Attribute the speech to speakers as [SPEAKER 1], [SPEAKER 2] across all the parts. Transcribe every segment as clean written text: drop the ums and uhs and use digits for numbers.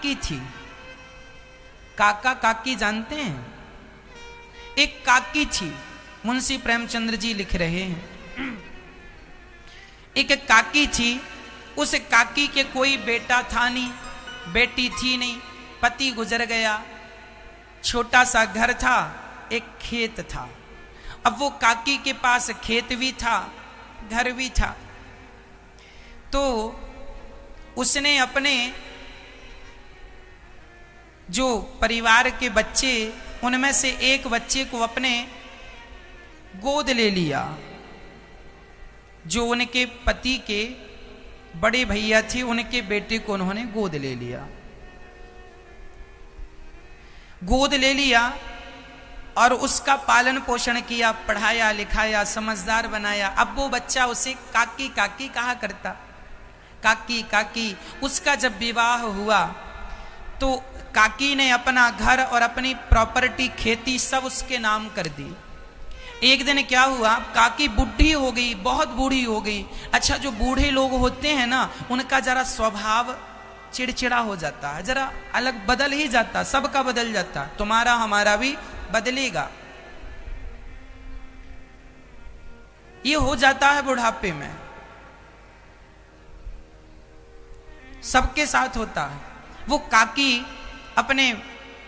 [SPEAKER 1] काकी थी। काका काकी जानते हैं? एक काकी थी, मुंशी प्रेमचंद्र जी लिख रहे हैं। एक काकी थी, उस काकी के कोई बेटा था नहीं, बेटी थी नहीं, पति गुजर गया, छोटा सा घर था, एक खेत था। अब वो काकी के पास खेत भी था, घर भी था, तो उसने अपने जो परिवार के बच्चे, उनमें से एक बच्चे को अपने गोद ले लिया। जो उनके पति के बड़े भैया थे, उनके बेटे को उन्होंने गोद ले लिया। गोद ले लिया और उसका पालन पोषण किया, पढ़ाया लिखाया, समझदार बनाया। अब वो बच्चा उसे काकी काकी कहा करता, काकी काकी। उसका जब विवाह हुआ तो काकी ने अपना घर और अपनी प्रॉपर्टी, खेती सब उसके नाम कर दी। एक दिन क्या हुआ, काकी बुढ़ी हो गई, बहुत बूढ़ी हो गई। अच्छा, जो बूढ़े लोग होते हैं ना, उनका जरा स्वभाव चिड़चिड़ा हो जाता है, जरा अलग बदल ही जाता, सबका बदल जाता, तुम्हारा हमारा भी बदलेगा। ये हो जाता है बुढ़ापे में, सबके साथ होता है। वो काकी अपने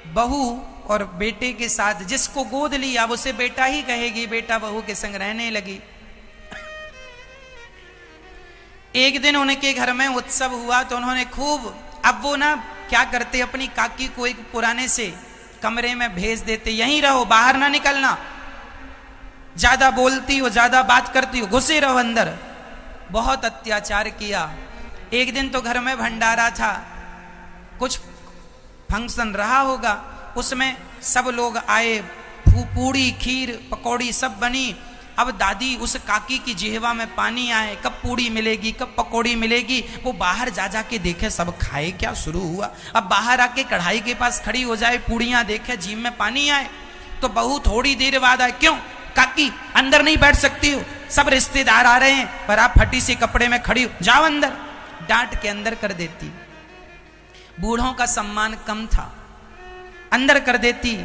[SPEAKER 1] बहू और बेटे के साथ, जिसको गोद लिया उसे बेटा ही कहेगी, बेटा बहू के संग रहने लगी। एक दिन उनके घर में उत्सव हुआ तो उन्होंने खूब, अब वो ना क्या करते, अपनी काकी को एक पुराने से कमरे में भेज देते, यहीं रहो, बाहर ना निकलना, ज्यादा बोलती हो, ज्यादा बात करती हो, घुसे रहो अंदर। बहुत अत्याचार किया। एक दिन तो घर में भंडारा था, कुछ फंक्शन रहा होगा, उसमें सब लोग आए, पूड़ी खीर पकौड़ी सब बनी। अब दादी उस काकी की जिहवा में पानी आए, कब पूड़ी मिलेगी, कब पकौड़ी मिलेगी। वो बाहर जा जा के देखे सब खाए क्या, शुरू हुआ। अब बाहर आके कढ़ाई के पास खड़ी हो जाए, पूड़ियां देखे, जीभ में पानी आए, तो बहू थोड़ी देर बाद आए, क्यों काकी अंदर नहीं बैठ सकती हो, सब रिश्तेदार आ रहे हैं, पर आप फटी से कपड़े में खड़ी हो, जाओ अंदर। डांट के अंदर कर देती। बूढ़ों का सम्मान कम था, अंदर कर देती।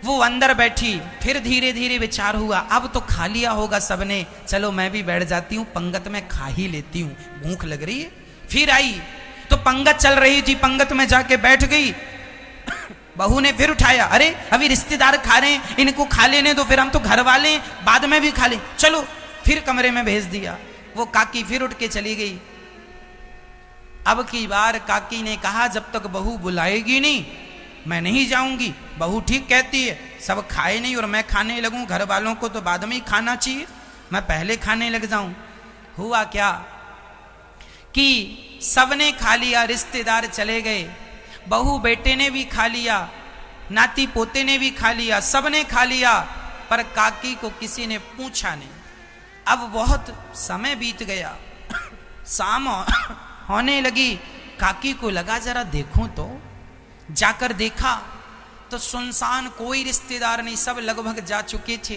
[SPEAKER 1] वो अंदर बैठी, फिर धीरे धीरे विचार हुआ, अब तो खा लिया होगा सबने, चलो मैं भी बैठ जाती हूँ, पंगत में खा ही लेती हूँ, भूख लग रही है। फिर आई तो पंगत चल रही थी, पंगत में जाके बैठ गई। बहू ने फिर उठाया, अरे अभी रिश्तेदार खा रहे हैं, इनको खा लेने दो, फिर हम तो घर वाले हैं, बाद में भी खा लें, चलो। फिर कमरे में भेज दिया। वो काकी फिर उठ के चली गई। अब की बार काकी ने कहा, जब तक बहू बुलाएगी नहीं मैं नहीं जाऊंगी। बहू ठीक कहती है, सब खाए नहीं और मैं खाने लगूं, घर वालों को तो बाद में ही खाना चाहिए, मैं पहले खाने लग जाऊं। हुआ क्या कि सबने खा लिया, रिश्तेदार चले गए, बहू बेटे ने भी खा लिया, नाती पोते ने भी खा लिया, सबने खा लिया, पर काकी को किसी ने पूछा नहीं। अब बहुत समय बीत गया, शाम होने लगी। काकी को लगा जरा देखूं तो, जाकर देखा तो सुनसान, कोई रिश्तेदार नहीं, सब लगभग जा चुके थे।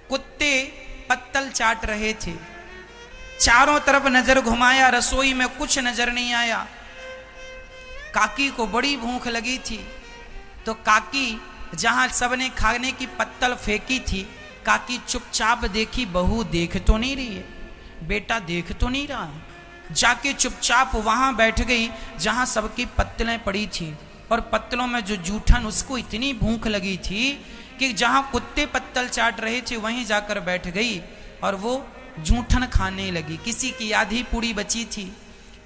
[SPEAKER 1] कुत्ते पत्तल चाट रहे थे, चारों तरफ नजर घुमाया, रसोई में कुछ नजर नहीं आया। काकी को बड़ी भूख लगी थी, तो काकी जहां सबने खाने की पत्तल फेंकी थी, काकी चुपचाप देखी, बहू देख तो नहीं रही है, बेटा देख तो नहीं रहा है, जाके चुपचाप वहां बैठ गई जहां सबकी पत्तलें पड़ी थी। और पत्तलों में जो जूठन, उसको इतनी भूख लगी थी कि जहां कुत्ते पत्तल चाट रहे थे वहीं जाकर बैठ गई और वो जूठन खाने लगी। किसी की आधी पूड़ी बची थी,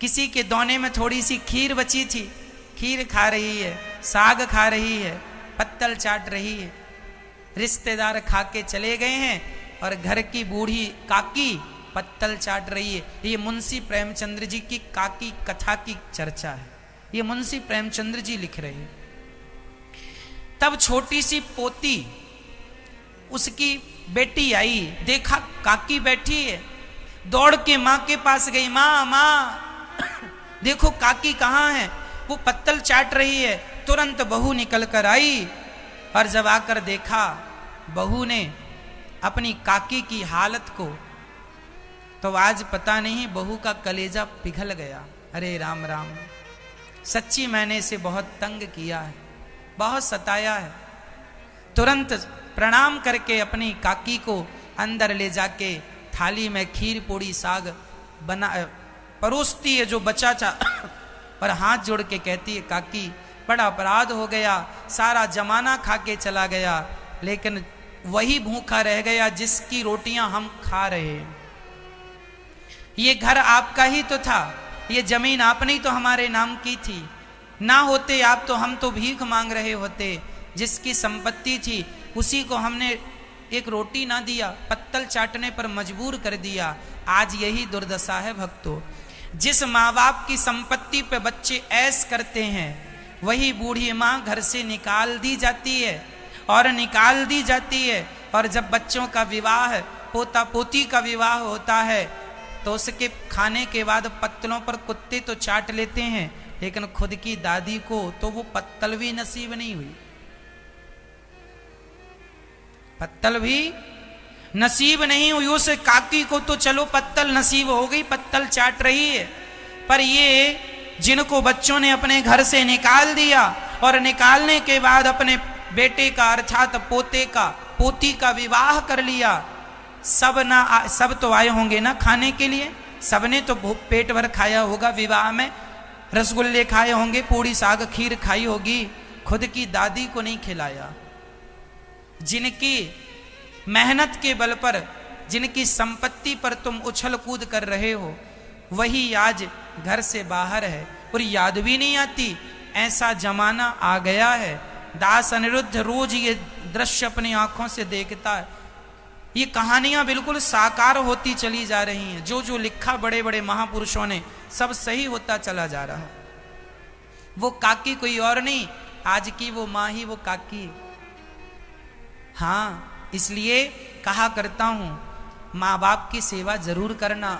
[SPEAKER 1] किसी के दोने में थोड़ी सी खीर बची थी, खीर खा रही है, साग खा रही है, पत्तल चाट रही है। रिश्तेदार खा के चले गए हैं और घर की बूढ़ी काकी पत्तल चाट रही है। ये मुंशी प्रेमचंद्र जी की काकी कथा की चर्चा है, ये मुंशी प्रेमचंद्र जी लिख रहे हैं। तब छोटी सी पोती, उसकी बेटी आई, देखा काकी बैठी है, दौड़ के माँ के पास गई, माँ माँ देखो काकी कहाँ है, वो पत्तल चाट रही है। तुरंत बहू निकल कर आई और जब आकर देखा, बहू ने अपनी काकी की हालत को, तो आज पता नहीं बहू का कलेजा पिघल गया। अरे राम राम, सच्ची मैंने इसे बहुत तंग किया है, बहुत सताया है। तुरंत प्रणाम करके अपनी काकी को अंदर ले जाके थाली में खीर पूड़ी साग बना परोसती है जो बचा था, पर हाथ जोड़ के कहती है, काकी बड़ा अपराध हो गया, सारा जमाना खा के चला गया, लेकिन वही भूखा रह गया जिसकी रोटियां हम खा रहे हैं। ये घर आपका ही तो था, ये जमीन आपने ही तो हमारे नाम की थी, ना होते आप तो हम तो भीख मांग रहे होते। जिसकी संपत्ति थी उसी को हमने एक रोटी ना दिया, पत्तल चाटने पर मजबूर कर दिया। आज यही दुर्दशा है भक्तों। जिस माँ बाप की संपत्ति पे बच्चे ऐश करते हैं, वही बूढ़ी माँ घर से निकाल दी जाती है और निकाल दी जाती है। और जब बच्चों का विवाह, पोता पोती का विवाह होता है, तो उसके खाने के बाद पत्तलों पर कुत्ते तो चाट लेते हैं, लेकिन खुद की दादी को तो वो पत्तल भी नसीब नहीं हुई, पत्तल भी नसीब नहीं हुई। उस काकी को तो चलो पत्तल नसीब हो गई, पत्तल चाट रही है, पर ये जिनको बच्चों ने अपने घर से निकाल दिया और निकालने के बाद अपने बेटे का अर्थात पोते का पोती का विवाह कर लिया, सब तो आए होंगे ना खाने के लिए, सबने तो पेट भर खाया होगा, विवाह में रसगुल्ले खाए होंगे, पूड़ी साग खीर खाई होगी, खुद की दादी को नहीं खिलाया। जिनकी मेहनत के बल पर, जिनकी संपत्ति पर तुम उछल कूद कर रहे हो, वही आज घर से बाहर है और याद भी नहीं आती। ऐसा जमाना आ गया है। दास अनिरुद्ध रोज ये दृश्य अपनी आंखों से देखता है। ये कहानियां बिल्कुल साकार होती चली जा रही हैं। जो जो लिखा बड़े बड़े महापुरुषों ने, सब सही होता चला जा रहा है। वो काकी कोई और नहीं, आज की वो माँ ही वो काकी। हाँ, इसलिए कहा करता हूं, माँ बाप की सेवा जरूर करना।